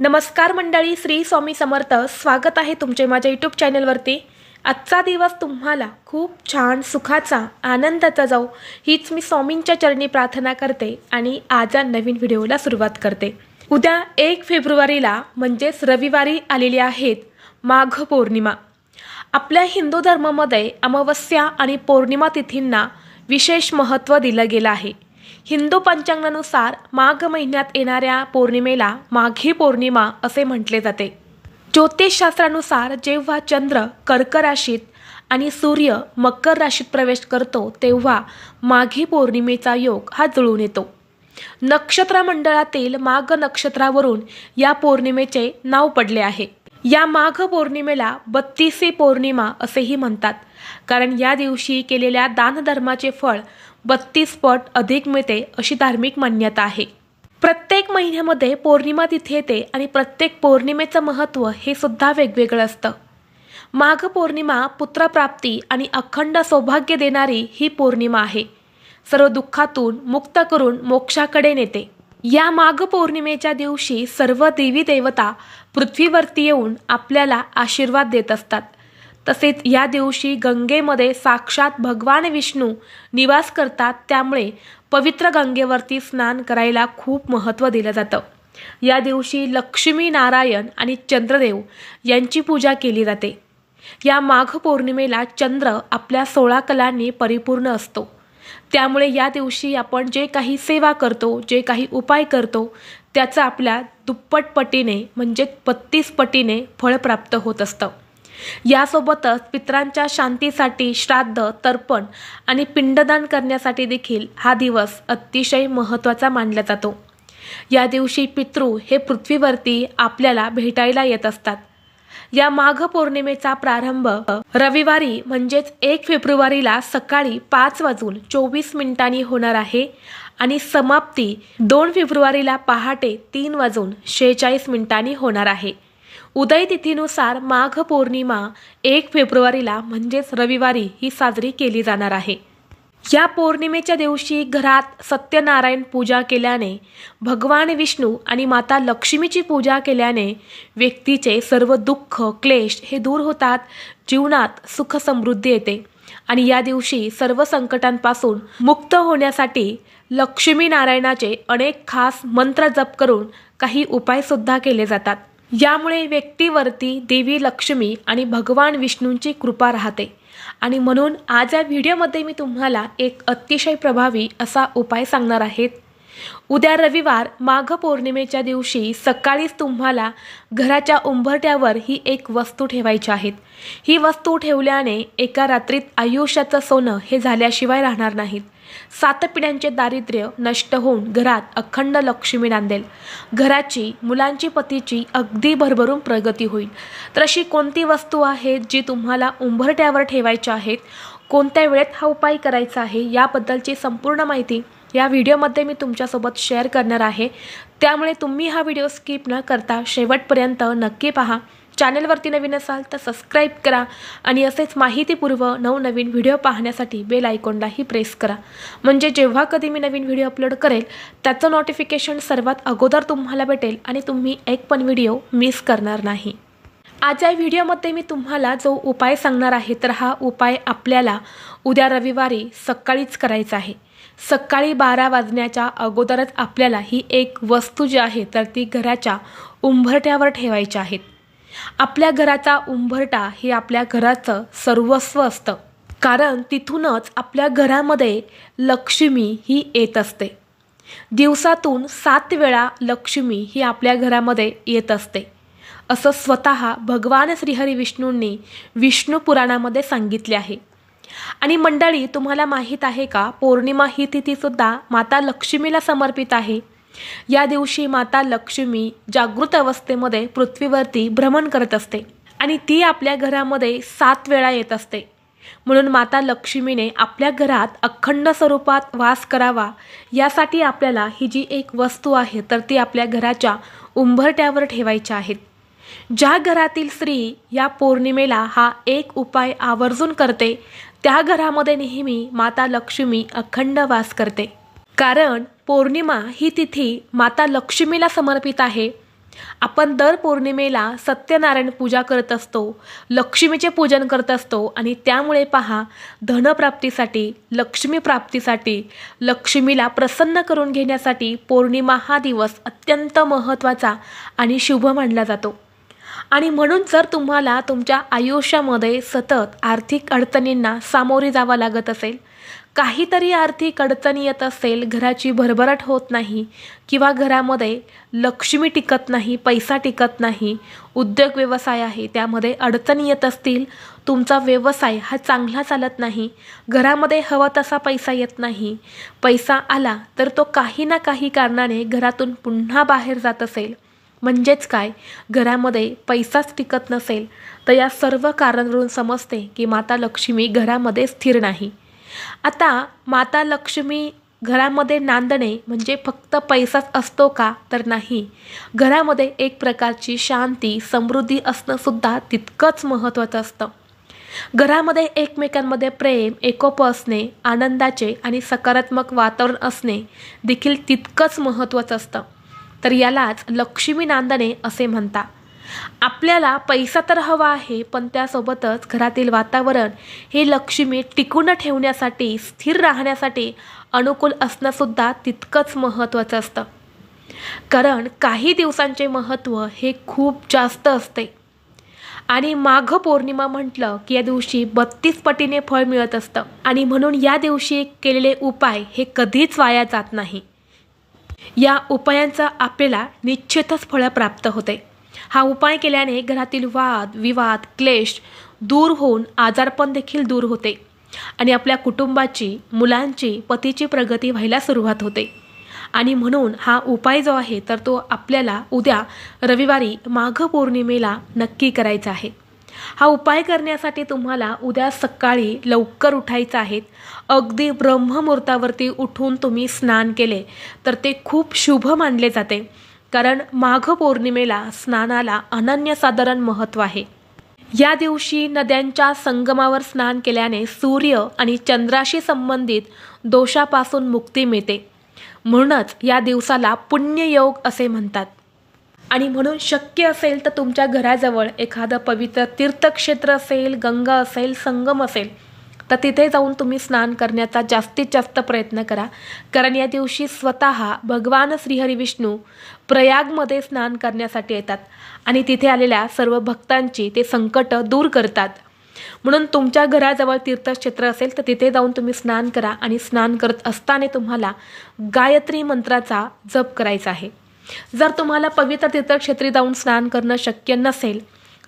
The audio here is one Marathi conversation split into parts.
नमस्कार मंडळी, श्री स्वामी समर्थ. स्वागत आहे तुमचे माझ्या यूट्यूब चॅनलवरती. आजचा दिवस तुम्हाला खूप छान सुखाचा आनंदाचा जाऊ हीच मी स्वामींच्या चरणी प्रार्थना करते आणि आज नवीन व्हिडिओला सुरुवात करते. उद्या 1 फेब्रुवारीला म्हणजेच रविवारी आलेली आहेत माघ पौर्णिमा. आपल्या हिंदू धर्मामध्ये अमावस्या आणि पौर्णिमा तिथींना विशेष महत्त्व दिलं गेलं आहे. हिंदू पंचांगानुसार माघ महिन्यात येणाऱ्या पौर्णिमेला माघी पौर्णिमा असे म्हटले जाते. ज्योतिषशास्त्रानुसार जेव्हा चंद्र कर्क राशीत आणि सूर्य मकर राशीत प्रवेश करतो तेव्हा माघी पौर्णिमेचा योग हा जुळून येतो. नक्षत्रमंडळातील माघ नक्षत्रावरून या पौर्णिमेचे नाव पडले आहे. या माघ पौर्णिमेला 32वी पौर्णिमा असेही म्हणतात, कारण या दिवशी केलेल्या दानधर्माचे फळ 32 पट अधिक मिळते अशी धार्मिक मान्यता आहे. प्रत्येक महिन्यामध्ये पौर्णिमा तिथी येते आणि प्रत्येक पौर्णिमेचं महत्त्व हे सुद्धा वेगवेगळं असतं. माघ पौर्णिमा पुत्रप्राप्ती आणि अखंड सौभाग्य देणारी ही पौर्णिमा आहे. सर्व दुःखातून मुक्त करून मोक्षाकडे नेते. या माघ पौर्णिमेच्या दिवशी सर्व देवी देवता पृथ्वीवरती येऊन आपल्याला आशीर्वाद देत असतात. तसेच या दिवशी गंगेमध्ये साक्षात भगवान विष्णू निवास करतात, त्यामुळे पवित्र गंगेवरती स्नान करायला खूप महत्त्व दिलं जातं. या दिवशी लक्ष्मी नारायण आणि चंद्रदेव यांची पूजा केली जाते. या माघ पौर्णिमेला चंद्र आपल्या 16 कलांनी परिपूर्ण असतो. त्यामुळे या दिवशी आपण जे काही सेवा करतो, जे काही उपाय करतो त्याचं आपल्या दुप्पट पटीने म्हणजे 32 पटीने फळ प्राप्त होत असतं. यासोबतच पितरांच्या शांतीसाठी श्राद्ध, तर्पण आणि पिंडदान करण्यासाठी देखील हा दिवस अतिशय महत्त्वाचा मानला जातो. या दिवशी पितृ हे पृथ्वीवरती आपल्याला भेटायला येत असतात. या माघ पौर्णिमेचा प्रारंभ रविवारी म्हणजेच 1 फेब्रुवारीला सकाळी 5:24 होणार आहे आणि समाप्ती 2 फेब्रुवारीला पहाटे 3:46 होणार आहे. उदय तिथीनुसार माघ पौर्णिमा 1 फेब्रुवारीला म्हणजेच रविवारी ही साजरी केली जाणार आहे. या पौर्णिमेच्या दिवशी घरात सत्यनारायण पूजा केल्याने, भगवान विष्णू आणि माता लक्ष्मीची पूजा केल्याने व्यक्तीचे सर्व दुःख क्लेश हे दूर होतात. जीवनात सुख समृद्धी येते आणि या दिवशी सर्व संकटांपासून मुक्त होण्यासाठी लक्ष्मी नारायणाचे अनेक खास मंत्र जप करून काही उपाय सुद्धा केले जातात. यामुळे व्यक्तीवरती देवी लक्ष्मी आणि भगवान विष्णूंची कृपा राहते आणि म्हणून आज या व्हिडिओमध्ये मी तुम्हाला एक अतिशय प्रभावी असा उपाय सांगणार आहे. उद्या रविवार माघ पौर्णिमेच्या दिवशी सकाळीच तुम्हाला घराच्या उंबरठ्यावर ही एक वस्तू ठेवायची आहे. ही वस्तू ठेवल्याने एका रात्रीत आयुष्याचं सोनं हे झाल्याशिवाय राहणार नाहीत. 7 पिढ्यांचे दारिद्र्य नष्ट होऊन घरात अखंड लक्ष्मी नांदेल. घराची, मुलांची, पतीची अगदी भरभरून प्रगती होईल. तर अशी कोणती वस्तू आहे जी तुम्हाला उंबरठ्यावर ठेवायची आहेत, कोणत्या वेळेत हा उपाय करायचा आहे याबद्दलची संपूर्ण माहिती या व्हिडिओमध्ये मी तुमच्यासोबत शेअर करणार आहे. त्यामुळे तुम्ही हा व्हिडिओ स्किप न करता शेवटपर्यंत नक्की पहा. चॅनलवरती नवीन असाल तर सबस्क्राईब करा आणि असेच माहितीपूर्व नवनवीन व्हिडिओ पाहण्यासाठी बेल आयकॉनलाही प्रेस करा, म्हणजे जेव्हा कधी मी नवीन व्हिडिओ अपलोड करेल त्याचं नोटिफिकेशन सर्वात अगोदर तुम्हाला भेटेल आणि तुम्ही एक पण व्हिडिओ मिस करणार नाही. आज या व्हिडिओमध्ये मी तुम्हाला जो उपाय सांगणार आहे तर हा उपाय आपल्याला उद्या रविवारी सकाळीच करायचा आहे. सकाळी 12 वाजण्याच्या अगोदरच आपल्याला ही एक वस्तू जी आहे तर ती घराच्या उंबरठ्यावर ठेवायची आहे. आपल्या घराचा उंबरठा हे आपल्या घराचं सर्वस्व असतं, कारण तिथूनच आपल्या घरामध्ये लक्ष्मी ही येत असते. दिवसातून 7 वेळा लक्ष्मी ही आपल्या घरामध्ये येत असते असं स्वतः भगवान श्रीहरी विष्णूंनी विष्णू पुराणामध्ये सांगितले आहे. आणि मंडळी, तुम्हाला माहीत आहे का, पौर्णिमा ही तिथीसुद्धा माता लक्ष्मीला समर्पित आहे. या दिवशी माता लक्ष्मी जागृत अवस्थेमध्ये पृथ्वीवरती भ्रमण करत असते आणि ती आपल्या घरामध्ये 7 वेळा येत असते. म्हणून माता लक्ष्मीने आपल्या घरात अखंड स्वरूपात वास करावा यासाठी आपल्याला ही जी एक वस्तू आहे तर ती आपल्या घराच्या उंबरठ्यावर ठेवायची आहे. ज्या घरातील स्त्री या पौर्णिमेला हा एक उपाय आवर्जून करते त्या घरामध्ये नेहमी माता लक्ष्मी अखंड वास करते. कारण पौर्णिमा ही तिथी माता लक्ष्मीला समर्पित आहे आपण दर पौर्णिमेला सत्यनारायण पूजा करत असतो, लक्ष्मीचे पूजन करत असतो आणि त्यामुळे पहा धनप्राप्तीसाठी, लक्ष्मी प्राप्तीसाठी, लक्ष्मीला प्रसन्न करून घेण्यासाठी पौर्णिमा हा दिवस अत्यंत महत्त्वाचा आणि शुभ मानला जातो. आणि म्हणून जर तुम्हाला तुमच्या आयुष्यामध्ये सतत आर्थिक अडचणींना सामोरे जावं लागत असेल, काहीतरी आर्थिक अडचणी येत असेल, घराची भरभराट होत नाही किंवा घरामध्ये लक्ष्मी टिकत नाही, पैसा टिकत नाही, उद्योग व्यवसाय आहे त्यामध्ये अडचणी येत असतील, तुमचा व्यवसाय हा चांगला चालत नाही, घरामध्ये हवा तसा पैसा येत नाही, पैसा आला तर तो काही ना काही कारणाने घरातून पुन्हा बाहेर जात असेल, म्हणजेच काय, घरामध्ये पैसाच टिकत नसेल, तर या सर्व कारणावरून समजते की माता लक्ष्मी घरामध्ये स्थिर नाही. आता माता लक्ष्मी घरामध्ये नांदणे म्हणजे फक्त पैसाच असतो का, तर नाही. घरामध्ये एक प्रकारची शांती, समृद्धी असणं सुद्धा तितकंच महत्त्वाचं असतं. घरामध्ये एकमेकांमध्ये प्रेम, एकोपा असणे, आनंदाचे आणि सकारात्मक वातावरण असणे देखील तितकंच महत्त्वाचं असतं. तर यालाच लक्ष्मी नांदणे असे म्हणतात. आपल्याला पैसा तर हवा आहे, पण त्यासोबतच घरातील वातावरण हे लक्ष्मी टिकून ठेवण्यासाठी, स्थिर राहण्यासाठी अनुकूल असणंसुद्धा तितकंच महत्त्वाचं असतं. कारण काही दिवसांचे महत्त्व हे खूप जास्त असते आणि माघ पौर्णिमा म्हटलं की या दिवशी 32 पटीने फळ मिळत असतं आणि म्हणून या दिवशी केलेले उपाय हे कधीच वाया जात नाही. या उपायांचा आपल्याला निश्चितच फळ प्राप्त होते. हा उपाय केल्याने घरातील वाद, विवाद, क्लेश दूर होऊन आजारपण देखील दूर होते आणि आपल्या कुटुंबाची, मुलांची, पतीची प्रगती व्हायला सुरुवात होते. आणि म्हणून हा उपाय जो आहे तर तो आपल्याला उद्या रविवारी माघ पौर्णिमेला नक्की करायचा आहे. हा उपाय करण्यासाठी तुम्हाला उद्या सकाळी लवकर उठायचं आहे. अगदी ब्रह्ममुहूर्तावरती उठून तुम्ही स्नान केले तर ते खूप शुभ मानले जाते. कारण माघ पौर्णिमेला स्नानाला अनन्यसाधारण महत्त्व आहे. या दिवशी नद्यांच्या संगमावर स्नान केल्याने सूर्य आणि चंद्राशी संबंधित दोषापासून मुक्ती मिळते. म्हणूनच या दिवसाला पुण्ययोग असे म्हणतात. आणि म्हणून शक्य असेल तर तुमच्या घराजवळ एखादं पवित्र तीर्थक्षेत्र असेल, गंगा असेल, संगम असेल, तर तिथे जाऊन तुम्ही स्नान करण्याचा जास्तीत जास्त प्रयत्न करा. कारण या दिवशी स्वतः भगवान श्रीहरी विष्णू प्रयागमध्ये स्नान करण्यासाठी येतात आणि तिथे आलेल्या सर्व भक्तांची ते संकट दूर करतात. म्हणून तुमच्या घराजवळ तीर्थक्षेत्र असेल तर तिथे जाऊन तुम्ही स्नान करा आणि स्नान करत असताना तुम्हाला गायत्री मंत्राचा जप करायचा आहे. जर तुम्हाला पवित्र तीर्थक्षेत्री जाऊन स्नान करणं शक्य नसेल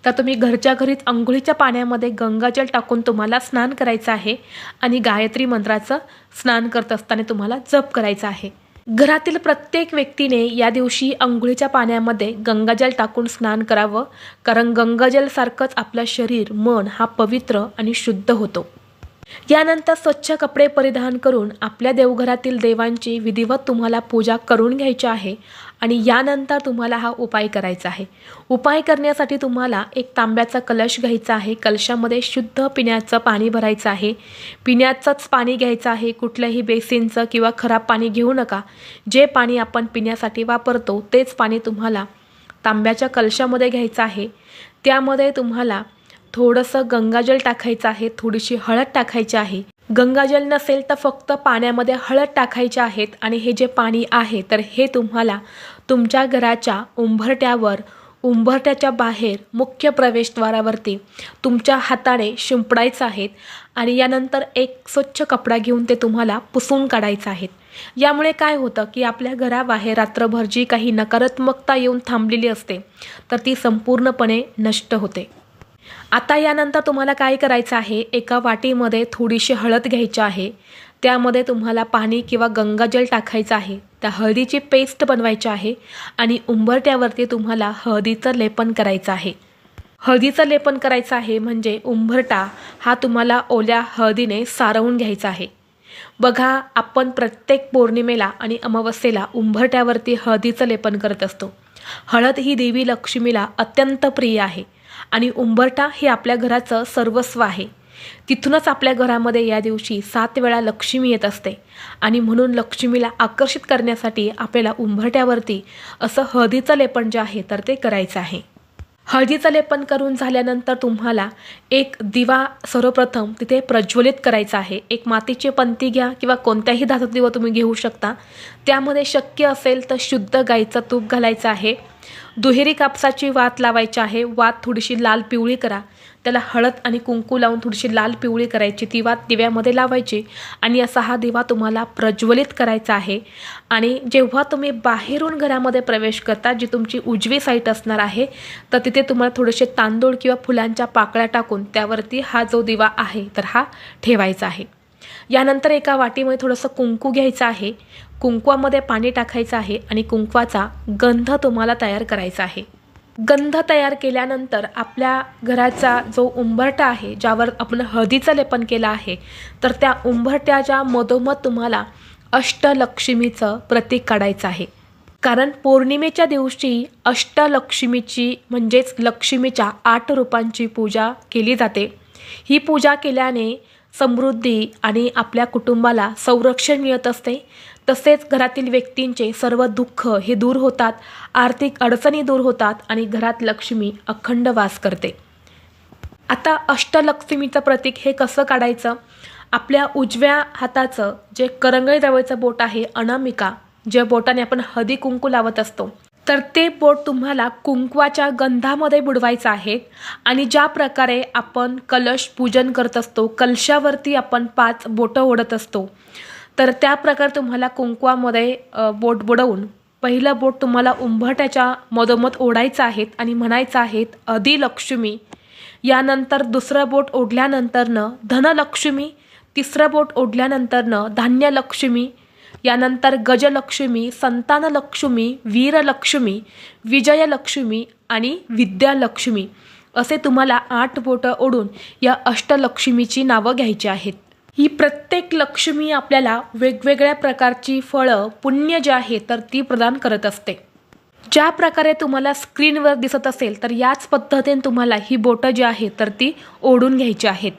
तर तुम्ही घरच्या घरीच अंघोळीच्या पाण्यामध्ये गंगाजल टाकून तुम्हाला स्नान करायचं आहे आणि गायत्री मंत्राचं स्नान करत असताना तुम्हाला जप करायचा आहे. घरातील प्रत्येक व्यक्तीने या दिवशी अंघोळीच्या पाण्यामध्ये गंगाजल टाकून स्नान करावं. कारण गंगाजलसारखंच आपलं शरीर, मन हा पवित्र आणि शुद्ध होतो. यानंतर स्वच्छ कपडे परिधान करून आपल्या देवघरातील देवांची विधिवत तुम्हाला पूजा करून घ्यायची आहे आणि यानंतर तुम्हाला हा उपाय करायचा आहे. उपाय करण्यासाठी तुम्हाला एक तांब्याचा कलश घ्यायचा आहे. कलशामध्ये शुद्ध पिण्याचं पाणी भरायचं आहे. पिण्याचंच पाणी घ्यायचं आहे. कुठल्याही बेसिनचं किंवा खराब पाणी घेऊ नका. जे पाणी आपण पिण्यासाठी वापरतो तेच पाणी तुम्हाला तांब्याच्या कलशामध्ये घ्यायचं आहे. त्यामध्ये तुम्हाला थोडंसं गंगाजल टाकायचं आहे, थोडीशी हळद टाकायची आहे. गंगाजल नसेल तर फक्त पाण्यामध्ये हळद टाकायचे आहेत आणि हे जे पाणी आहे तर हे तुम्हाला तुमच्या घराच्या उंबरठ्यावर, उंबरठ्याच्या बाहेर मुख्य प्रवेशद्वारावरती तुमच्या हाताने शिंपडायचं आहे आणि यानंतर एक स्वच्छ कपडा घेऊन ते तुम्हाला पुसून काढायचं आहे. यामुळे काय होतं की आपल्या घराबाहेर रात्रभर जी काही नकारात्मकता येऊन थांबलेली असते तर ती संपूर्णपणे नष्ट होते. आता यानंतर तुम्हाला काय करायचं आहे, एका वाटीमध्ये थोडीशी हळद घ्यायची आहे. त्यामध्ये तुम्हाला पाणी किंवा गंगाजल टाकायचं आहे. त्या हळदीची पेस्ट बनवायची आहे आणि उंबरट्यावरती तुम्हाला हळदीचं लेपन करायचं आहे. हळदीचं लेपन करायचं आहे म्हणजे उंबरटा हा तुम्हाला ओल्या हळदीने सारवून घ्यायचा आहे. बघा, आपण प्रत्येक पौर्णिमेला आणि अमावस्येला उंबरट्यावरती हळदीचं लेपन करत असतो. हळद ही देवी लक्ष्मीला अत्यंत प्रिय आहे आणि उंबरटा हे आपल्या घराचं सर्वस्व आहे. तिथूनच आपल्या घरामध्ये या दिवशी 7 वेळा लक्ष्मी येत असते आणि म्हणून लक्ष्मीला आकर्षित करण्यासाठी आपल्याला उंबरठ्यावरती असं हळदीचं लेपन जे आहे तर ते करायचं आहे। हळदीचं लेपन करून झाल्यानंतर तुम्हाला एक दिवा सर्वप्रथम तिथे प्रज्वलित करायचा आहे। एक मातीची पंती घ्या किंवा कोणत्याही धातूचा दिवा तुम्ही घेऊ शकता। त्यामध्ये शक्य असेल तर शुद्ध गाईचं तूप घालायचं आहे। दुहेरी कापसाची वात लावायची आहे। वात थोडीशी लाल पिवळी करा, त्याला हळद आणि कुंकू लावून थोडीशी लाल पिवळी करायची, ती वात दिव्यामध्ये लावायची आणि असा हा दिवा तुम्हाला प्रज्वलित करायचा आहे। आणि जेव्हा तुम्ही बाहेरून घरामध्ये प्रवेश करता, जी तुमची उजवी साईड असणार आहे, तर तिथे तुम्हाला थोडेसे तांदूळ किंवा फुलांच्या पाकळ्या टाकून त्यावरती हा जो दिवा आहे तर हा ठेवायचा आहे। यानंतर एका वाटीमध्ये थोडंसं कुंकू घ्यायचं आहे, कुंकवामध्ये पाणी टाकायचं आहे आणि कुंकवाचा गंध तुम्हाला तयार करायचा आहे। गंध तयार केल्यानंतर आपल्या घराचा जो उंबरठा आहे, ज्यावर आपण हळदीचं लेपन केलं आहे, तर त्या उंबरठ्याच्या मधोमध तुम्हाला अष्टलक्ष्मीचं प्रतीक काढायचं आहे। कारण पौर्णिमेच्या दिवशी अष्टलक्ष्मीची म्हणजेच लक्ष्मीच्या 8 रूपांची पूजा केली जाते। ही पूजा केल्याने समृद्धी आणि आपल्या कुटुंबाला संरक्षण मिळत असते। तसेच घरातील व्यक्तींचे सर्व दुःख हे दूर होतात, आर्थिक अडचणी दूर होतात आणि घरात लक्ष्मी अखंड वास करते। आता अष्टलक्ष्मीचं प्रतीक हे कसं काढायचं? आपल्या उजव्या हाताचं जे करंगळी जवळचं बोट आहे, अनामिका, ज्या बोटाने आपण हळदी कुंकू लावत असतो, तर ते बोट तुम्हाला कुंकवाच्या गंधामध्ये बुडवायचं आहे। आणि ज्या प्रकारे आपण कलश पूजन करत असतो, कलशावरती आपण 5 बोटं ओढत असतो, तर त्या प्रकारे तुम्हाला कुंकवामध्ये बोट बुडवून पहिलं बोट तुम्हाला उंबरठ्याच्या मधोमध ओढायचं आहे आणि म्हणायचं आहे अधिलक्ष्मी। यानंतर दुसरं बोट ओढल्यानंतरनं धनलक्ष्मी, तिसरं बोट ओढल्यानंतरनं धान्यलक्ष्मी, यानंतर गजलक्ष्मी, संतानलक्ष्मी, वीरलक्ष्मी, विजयलक्ष्मी आणि विद्यालक्ष्मी असे तुम्हाला 8 बोटं ओढून या अष्टलक्ष्मीची नावं घ्यायची आहेत। ही प्रत्येक लक्ष्मी आपल्याला वेगवेगळ्या प्रकारची फळं, पुण्य जे आहे तर ती प्रदान करत असते। ज्या प्रकारे तुम्हाला स्क्रीनवर दिसत असेल, तर याच पद्धतीने तुम्हाला ही बोटं जी आहे तर ती ओढून घ्यायची आहेत।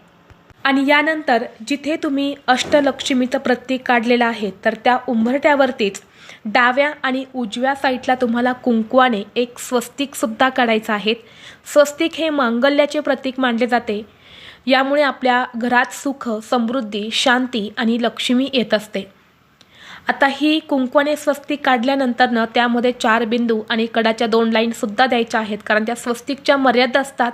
आणि यानंतर जिथे तुम्ही अष्टलक्ष्मीचं प्रतीक काढलेलं आहे, तर त्या उंबरठ्यावरतीच डाव्या आणि उजव्या साईडला तुम्हाला कुंकवाने एक स्वस्तिकसुद्धा काढायचं आहे। स्वस्तिक हे मांगल्याचे प्रतीक मानले जाते। यामुळे आपल्या घरात सुख, समृद्धी, शांती आणि लक्ष्मी येत असते। आता ही कुंकवाने स्वस्तिक काढल्यानंतरनं त्यामध्ये 4 बिंदू आणि कडाच्या 2 लाईनसुद्धा द्यायच्या आहेत, कारण त्या स्वस्तिकच्या मर्यादा असतात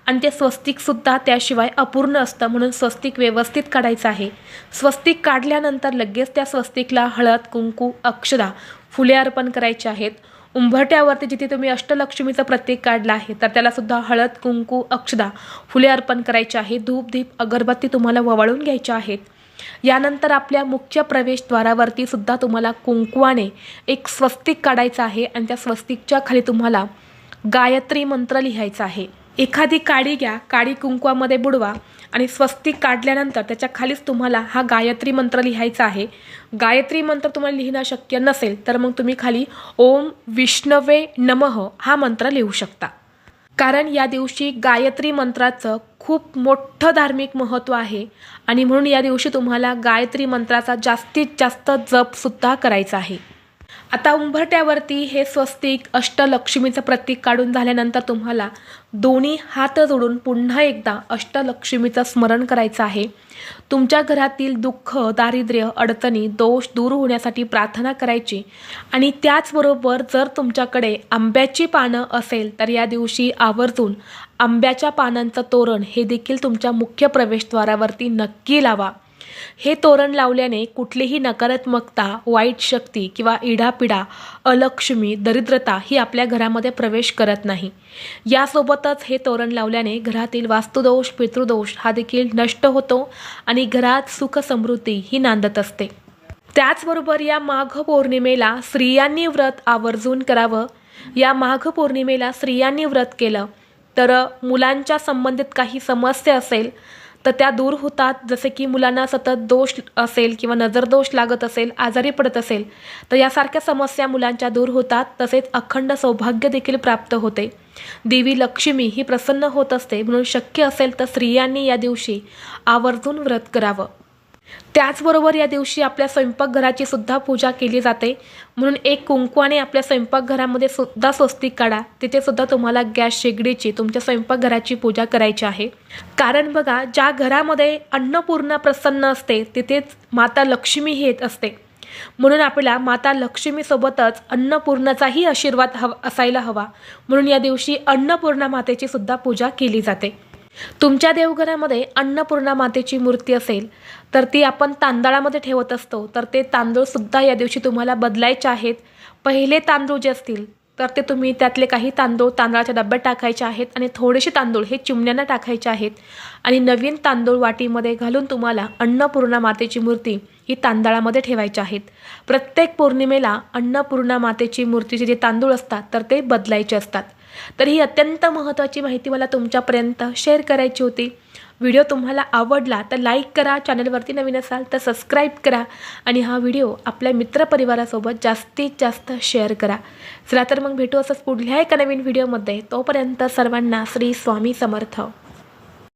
आणि ते स्वस्तिकसुद्धा त्याशिवाय अपूर्ण असतं, म्हणून स्वस्तिक व्यवस्थित काढायचं आहे। स्वस्तिक काढल्यानंतर लगेच त्या स्वस्तिकला हळद, कुंकू, अक्षदा, फुले अर्पण करायची आहेत। उंबरठ्यावरती जिथे तुम्ही अष्टलक्ष्मीचं प्रतीक काढलं आहे, तर त्याला सुद्धा हळद, कुंकू, अक्षदा, फुले अर्पण करायची आहे। धूप, दीप, अगरबत्ती तुम्हाला ववाळून घ्यायच्या आहेत। यानंतर आपल्या मुख्य प्रवेशद्वारावरती सुद्धा तुम्हाला कुंकवाने एक स्वस्तिक काढायचं आहे आणि त्या स्वस्तिकच्या खाली तुम्हाला गायत्री मंत्र लिहायचा आहे। एखादी काडी घ्या, काडी कुंकवामध्ये बुडवा आणि स्वस्तिक काढल्यानंतर त्याच्या खालीच तुम्हाला हा गायत्री मंत्र लिहायचा आहे। गायत्री मंत्र तुम्हाला लिहिणं शक्य नसेल, तर मग तुम्ही खाली ओम विष्णवे नमः हा मंत्र लिहू शकता। कारण या दिवशी गायत्री मंत्राचं खूप मोठं धार्मिक महत्त्व आहे आणि म्हणून या दिवशी तुम्हाला गायत्री मंत्राचा जास्तीत जास्त जपसुद्धा करायचा आहे। आता उंबरठ्यावरती हे स्वस्तिक अष्टलक्ष्मीचं प्रतीक काढून झाल्यानंतर तुम्हाला दोन्ही हात जोडून पुन्हा एकदा अष्टलक्ष्मीचं स्मरण करायचं आहे। तुमच्या घरातील दुःख, दारिद्र्य, अडचणी, दोष दूर होण्यासाठी प्रार्थना करायची आणि त्याचबरोबर जर तुमच्याकडे आंब्याची पानं असेल, तर या दिवशी आवर्जून आंब्याच्या पानांचं तोरण हे देखील तुमच्या मुख्य प्रवेशद्वारावरती नक्की लावा। हे तोरण लावल्याने कुठलीही नकारात्मकता, वाईट शक्ती किंवा इडापिडा, अलक्ष्मी, दरिद्रता ही आपल्या घरामध्ये प्रवेश करत नाही। यासोबतच हे तोरण लावल्याने घरातील वास्तुदोष, पितृदोष हा देखील नष्ट होतो आणि घरात सुख समृद्धी ही नांदत असते। त्याचबरोबर या माघ पौर्णिमेला स्त्रियांनी व्रत आवर्जून करावं। या माघ पौर्णिमेला स्त्रियांनी व्रत केलं तर मुलांच्या संबंधित काही समस्या असेल तर त्या दूर होतात. जसे की मुलांना सतत दोष असेल किंवा नजर दोष लागत असेल, आजारी पडत असेल, तर यासारख्या समस्या मुलांच्या दूर होतात. तसेच अखंड सौभाग्य देखील प्राप्त होते. देवी लक्ष्मी ही प्रसन्न होत असते. म्हणून शक्य असेल तर स्त्रियांनी या दिवशी आवर्जून व्रत करावं. त्याचबरोबर या दिवशी आपल्या स्वयंपाकघराची सुद्धा पूजा केली जाते. म्हणून एक कुंकवाने आपल्या स्वयंपाकघरामध्ये सुद्धा स्वस्तिक काढा. तिथे सुद्धा तुम्हाला गॅस शेगडीची, तुमच्या स्वयंपाकघराची पूजा करायची आहे. कारण बघा, ज्या घरामध्ये अन्नपूर्णा प्रसन्न असते तिथेच माता लक्ष्मी ही येत असते. म्हणून आपल्याला माता लक्ष्मीसोबतच अन्नपूर्णाचाही आशीर्वाद असायला हवा. म्हणून या दिवशी अन्नपूर्णा मातेची सुद्धा पूजा केली जाते. तुमच्या देवघरामध्ये अन्नपूर्णा मातेची मूर्ती असेल तर ती आपण तांदळामध्ये ठेवत असतो. तर ते तांदूळसुद्धा या दिवशी तुम्हाला बदलायचे आहेत. पहिले तांदूळ जे असतील तर ते तुम्ही त्यातले काही तांदूळ तांदळाच्या डब्यात टाकायचे आहेत आणि थोडेसे तांदूळ हे चिमण्यांना टाकायचे आहेत. आणि नवीन तांदूळ वाटीमध्ये घालून तुम्हाला अन्नपूर्णा मातेची मूर्ती ही तांदळामध्ये ठेवायची आहेत. प्रत्येक पौर्णिमेला अन्नपूर्णा मातेची मूर्तीचे जे तांदूळ असतात तर ते बदलायचे असतात. तर ही अत्यंत महत्त्वाची माहिती मला तुमच्यापर्यंत शेअर करायची होती. व्हिडिओ तुम्हाला आवडला तर लाईक करा, चॅनलवरती नवीन असाल तर सबस्क्राईब करा आणि हा व्हिडिओ आपल्या मित्रपरिवारासोबत जास्तीत जास्त शेअर करा. चला तर मग भेटू असंच पुढल्या एका नवीन व्हिडिओमध्ये. तोपर्यंत सर्वांना श्री स्वामी समर्थ.